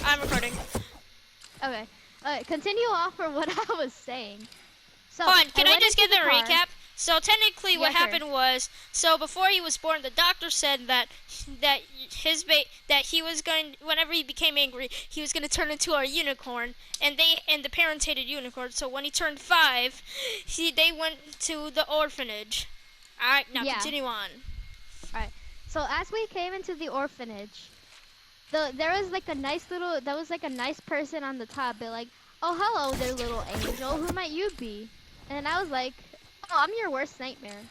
I'm recording. Okay. Continue off for what I was saying. So Hold on, can I went just into give the car. recap? So technically, Yeah, what sure. happened was, so before he was born, the doctor said that that he was going, whenever he became angry, he was going to turn into a unicorn, and the parents hated unicorns. So when he turned 5, they went to the orphanage. All right, now Yeah. continue on. Alright. So as we came into the orphanage, there was like a nice person on the top, be like, "Oh, hello there, little angel. Who might you be?" And I was like, "Oh, I'm your worst nightmare."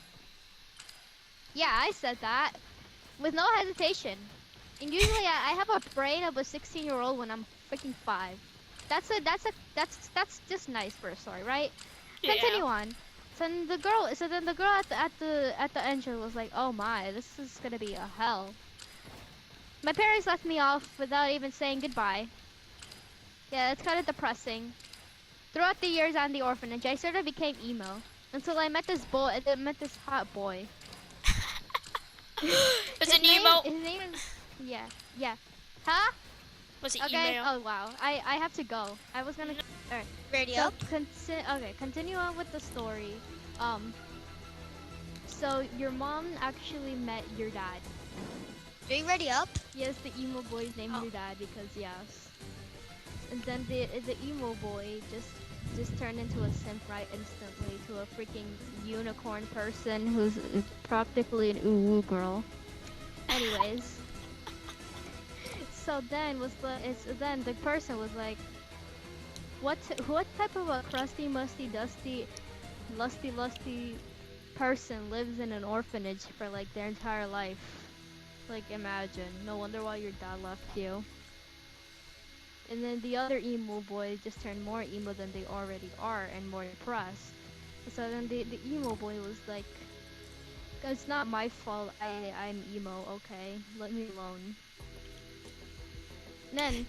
Yeah, I said that with no hesitation. And usually I have a brain of a 16-year-old when I'm freaking 5. That's just nice for a story, right? Yeah. Continue on. So then the girl at the engine was like, "Oh my, this is gonna be a hell." My parents left me off without even saying goodbye. Yeah, it's kind of depressing. Throughout the years on the orphanage, I sort of became emo until I met this boy. I met this hot boy. Was it Nemo? His name is yeah. Huh? Was it Okay. email? Oh wow. I have to go. I was gonna. All right. Ready So up? continue on with the story. Um. So your mom actually met your dad. Are you ready up? Yes, the emo boy's named Oh. your dad because yes. And then the emo boy just turned into a simp right instantly to a freaking unicorn person who's practically an uwu girl. Anyways, so then the person was like, what type of a crusty, musty, dusty, lusty person lives in an orphanage for like their entire life? Like imagine. No wonder why your dad left you. And then the other emo boy just turned more emo than they already are and more depressed. So then the emo boy was like, "It's not my fault. I'm emo. Okay, let me alone." And then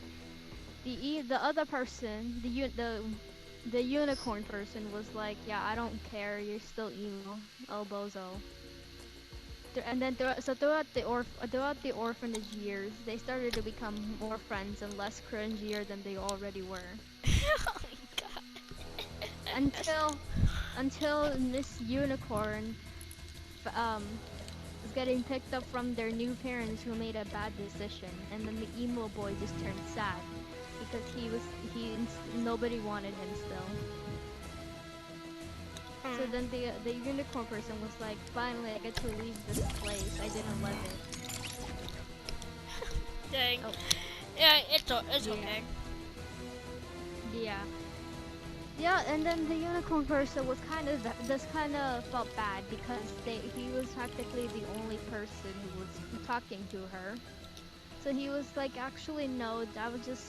the other person, the unicorn person was like, "Yeah, I don't care. You're still emo, oh bozo." And then throughout the orphanage years, they started to become more friends and less cringier than they already were. Oh my god. Until Miss Unicorn is getting picked up from their new parents who made a bad decision, and then the emo boy just turned sad because nobody wanted him still. So then the unicorn person was like, "Finally, I get to leave this place. I didn't love it." Dang. Oh, Yeah, it's yeah. okay. Yeah. Yeah, and then the unicorn person was kind of felt bad because he was practically the only person who was talking to her. So he was like, "Actually, no,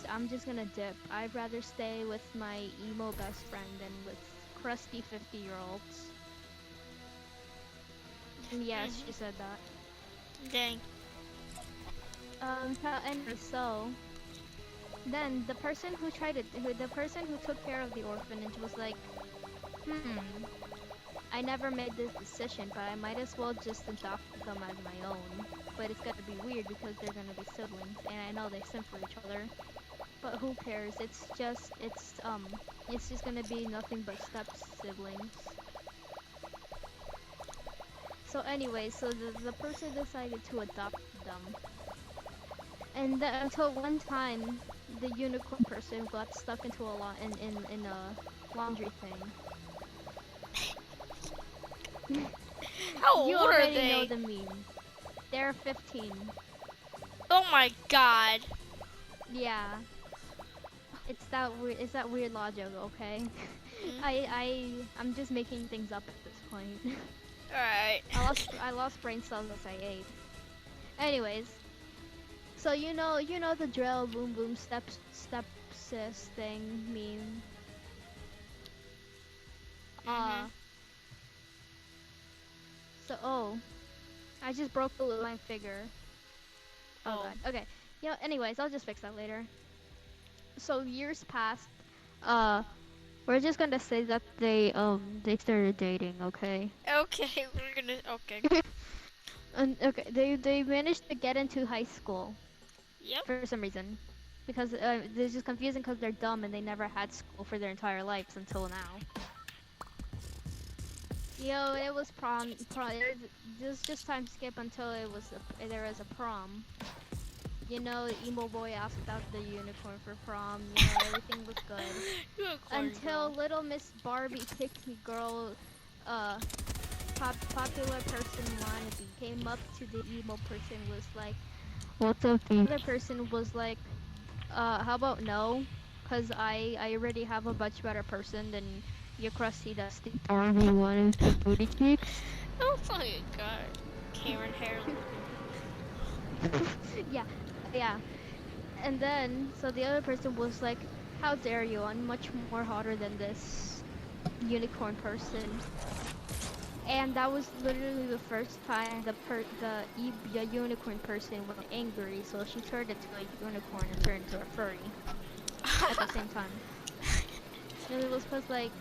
I'm just gonna dip. I'd rather stay with my emo best friend than with crusty 50-year-olds." And yes, she said that. Dang. So then the person who took care of the orphanage was like, "I never made this decision, but I might as well just adopt them as my own. But it's gonna be weird because they're gonna be siblings, and I know they simp for each other. But who cares? It's just gonna be nothing but step siblings." So anyway, so the person decided to adopt them, and until one time, the unicorn person got stuck into in a laundry thing. How You old are already know they? the meme. They're 15. Oh my god. Yeah, it's that weird logic, okay? Mm. I'm just making things up at this point. Alright. I lost brain cells as I ate. Anyways, so you know the drill, boom boom step sis thing meme. Uh, so I just broke my figure. Oh Oh. god. Okay. Yeah. Anyways, I'll just fix that later. So years passed. We're just gonna say that they started dating. Okay. Okay, we're gonna. Okay. And okay, they managed to get into high school Yep. for some reason. because it's just confusing because they're dumb and they never had school for their entire lives until now. Yo, it was prom. This just time skip until there was a prom. You know, emo boy asked out the unicorn for prom. You know, everything was good Unicorn until girl. little Miss Barbie Pick-me Girl, uh, popular person wannabe came up to the emo person was like, "What's up?" The other person was like, how about no? Cause I already have a much better person than your crusty dusty Barbie one with the booty cheeks." Oh my god. Karen hair. Yeah, yeah. And then so the other person was like, "How dare you? I'm much more hotter than this unicorn person." And that was literally the first time the unicorn person went angry. So she turned into a unicorn and turned into a furry at the same time. And it was cause like,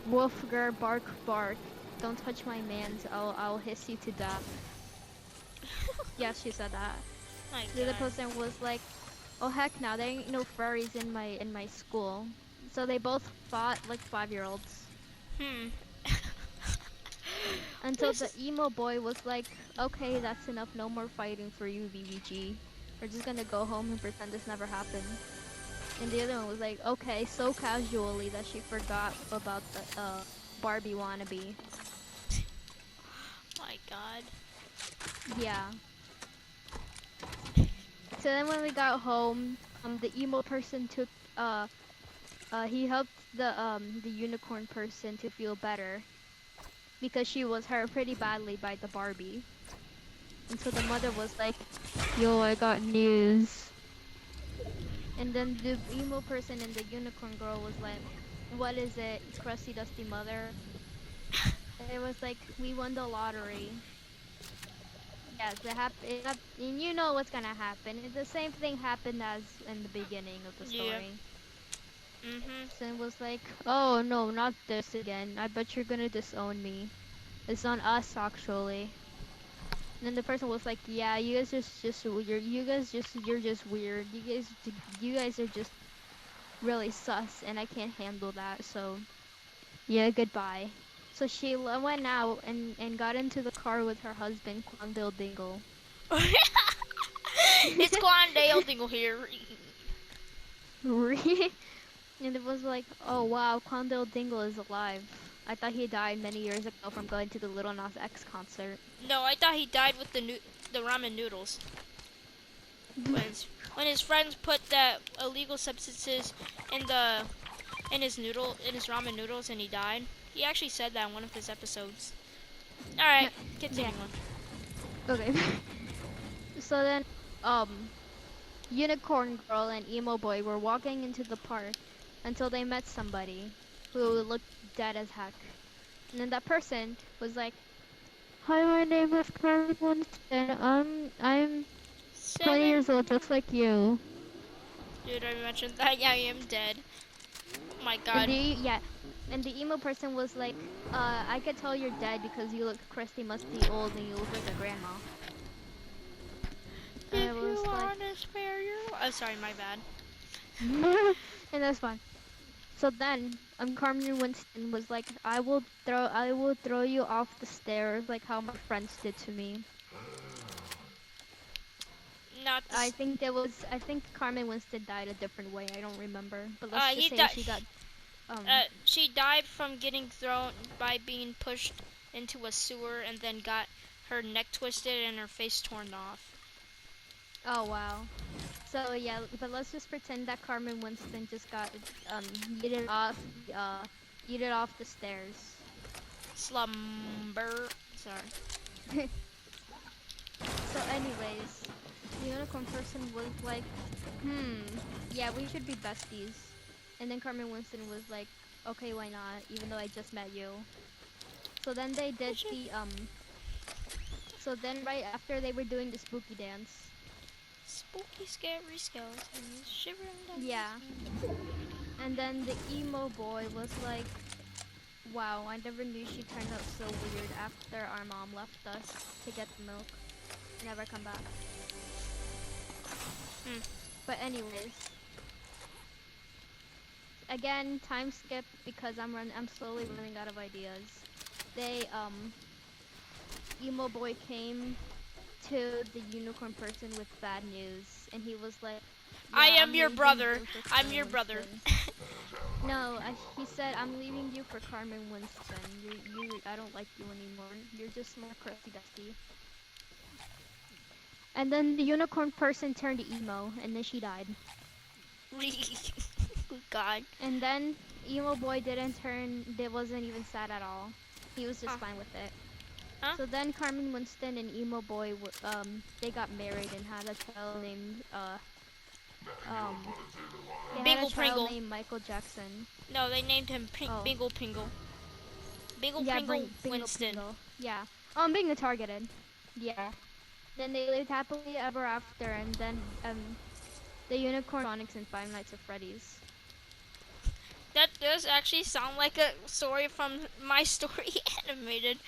"Wolfgar, bark, bark. Don't touch my mans. I'll hiss you to death." Yeah, she said that. My The other god. person was like, "Oh heck, now there ain't no furries in my school." So they both fought like 5-year-olds Hmm. until This the is emo boy was like, "Okay, that's enough. No more fighting for you, VVG. We're just gonna go home and pretend this never happened." And the other one was like, "Okay," so casually that she forgot about the Barbie wannabe. my god. Yeah. So then when we got home, the emo person took he helped the unicorn person to feel better because she was hurt pretty badly by the Barbie. And so the mother was like, "Yo, I got news." And then the emo person and the unicorn girl was like, "What is it, crusty dusty mother?" And it was like, "We won the lottery." Yes, and you know what's gonna happen. And the same thing happened as in the beginning of the Yeah. story. Mhm. Sin was like, "Oh no, not this again. I bet you're gonna disown me. It's on us actually." And then the person was like, "Yeah, you guys just weird. You're just weird. You guys are just really sus, and I can't handle that. So yeah, goodbye." So she went out and got into the car with her husband, Quandale Dingle. It's Quandale Dingle here. And it was like, "Oh wow, Quandale Dingle is alive. I thought he died many years ago from going to the Little Nas X concert." No, I thought he died with the ramen noodles. When when his friends put the illegal substances in the in his ramen noodles and he died. He actually said that in one of his episodes. All right, Yeah. continue on. Okay. So then, um, Unicorn Girl and Emo Boy were walking into the park until they met somebody who looked dead as heck. And then that person was like, "Hi, my name is Carly Winston. I'm 20 7. years old, just like you." Dude, I mentioned that. Yeah, I am dead. Oh my And god. the emo person was like, "I could tell you're dead because you look crusty, musty, old, and you look like a grandma." And I If you was like, want to spare your... Oh, sorry, my bad. and that's fine. So then, Carmen Winston was like, I will throw you off the stairs like how my friends did to me." Not this. I think Carmen Winston died a different way. I don't remember, but let's just He say died. she got um. She died from getting thrown by being pushed into a sewer and then got her neck twisted and her face torn off. Oh wow. So yeah, but let's just pretend that Carmen Winston just got yeeted off the stairs. Slumber. Sorry. So anyways, the unicorn person was like, yeah, we should be besties." And then Carmen Winston was like, "Okay, why not? Even though I just met you." So then they did so then right after they were doing the spooky dance. Spooky, scary skeletons shivering down my Yeah. spine. And then the emo boy was like, "Wow, I never knew she turned out so weird after our mom left us to get the milk. Never come back." Hmm. But anyways, again, time skip because I'm slowly running out of ideas. They emo boy came to the unicorn person with bad news, and he was like, I "Yeah, am I'm your leaving brother. you for I'm Carmen your brother. Winston." No, he said, "I'm leaving you for Carmen Winston. I don't like you anymore. You're just more crusty dusty." And then the unicorn person turned emo, and then she died. God. And then emo boy didn't turn. They wasn't even sad at all. He was just Huh. fine with it. Huh? So then Carmen Winston and emo boy they got married and had a child named um they had a Bingle child Pringle. named Michael Jackson. No, they named him Oh, Bingle Pringle. Bingle yeah, Pringle Bingo Winston. Pringle. Yeah. Oh, I'm being targeted. Yeah. Then they lived happily ever after, and then the unicorn Onyx and Five Nights at Freddy's. That does actually sound like a story from My Story Animated.